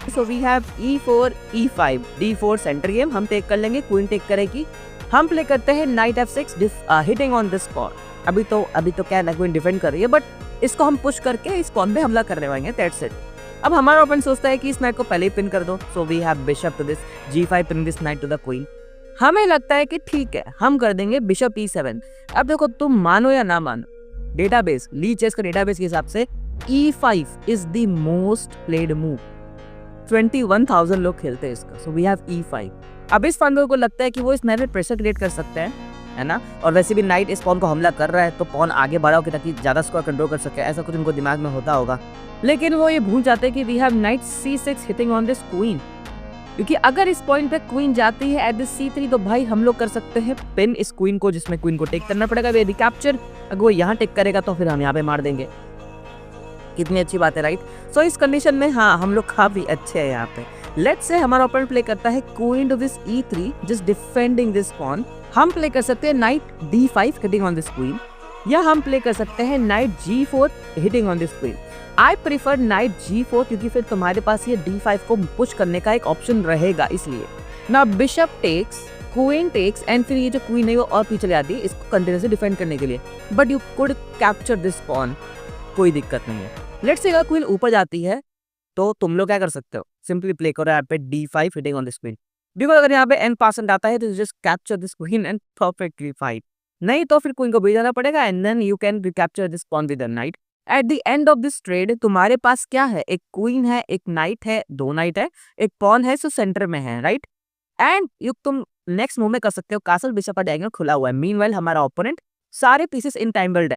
So we have e4 e5 d4 centre game हम take कर लेंगे, क्वीन टेक करेगी। हम प्ले करते हैं knight f6 hitting on this pawn. अभी तो क्या है, क्वीन डिफेंड कर रही है, बट इसको हम पुश करके इस पॉन पे हमला करने वालेंगे, दैट्स इट। अब हमारा ओपोनेंट सोचता है कि इस नाइट को पहले ही पिन कर दो, so we have bishop to this g5 pin this knight to the queen. हमें लगता है कि ठीक है, हम कर देंगे बिशप e7। अब देखो, तुम मानो या ना मानो, डेटाबेस ली चेस का डेटाबेस के हिसाब से e5 is the most played move. 21,000 लोग खेलते हैं इसका, सो वी हैव e5। अब इस फंडर को लगता है कि वो इस नाइट में प्रेशर क्रिएट कर सकते हैं, है ना, और वैसे भी नाइट इस पॉन को हमला कर रहा है तो पॉन आगे बढ़ा हो ताकि ज्यादा स्कोर कंट्रोल कर सके, ऐसा कुछ उनको दिमाग में होता होगा। लेकिन वो ये भूल जाते हैं कि we have knight c6 hitting on this queen, क्योंकि अगर इस पॉइंट पे क्वीन जाती है एट दिस c3 तो भाई हम लोग कर सकते हैं पिन इस क्वीन को, जिसमें क्वीन को टेक करना पड़ेगा, वे रिकैप्चर। अगर वो यहाँ टेक करेगा तो फिर हम यहाँ पे मार देंगे। कितनी अच्छी बात है, राइट। सो इस कंडीशन में हाँ, हम लोग काफी अच्छे हैं यहाँ पे। लेट्स से हमारा ओपोनेंट प्ले करता है queen to this e3 just defending this pawn. हम प्ले कर सकते हैं knight d5 hitting on this queen, या हम प्ले कर सकते हैं knight g4 hitting on this queen. I prefer knight g4 क्योंकि फिर तुम्हारे पास ये d5 को पुश करने का एक ऑप्शन रहेगा, इसलिए ना bishop takes, queen takes, and फिर ये जो क्वीन है वो और पीछे आती है इसको कंटिन्यूसली डिफेंड करने के लिए, but you could capture this pawn, कोई दिक्कत नहीं है। लेट्स से अगर क्वीन ऊपर जाती है तो तुम लोग क्या कर सकते हो, सिंपली प्ले करो यहाँ पे d5 hitting on this queen, because अगर यहाँ पे n परसेंट आता है तो just capture this queen and perfectly fine. नहीं तो फिर क्वीन को भी जाना पड़ेगा and then you can recapture this pawn with the knight. At the end of this trade तुम्हारे पास क्या है, एक क्वीन है, एक नाइट है, दो नाइट है, एक पॉन है, सो सेंटर में है, राइट। एंड तुम नेक्स्ट मूव में कर सकते हो कासल बिशप का डायगोनल खुला हुआ है। मीनवाइल हमारा ओपोनेंट सारे पीसेस इनटैंगल्ड है,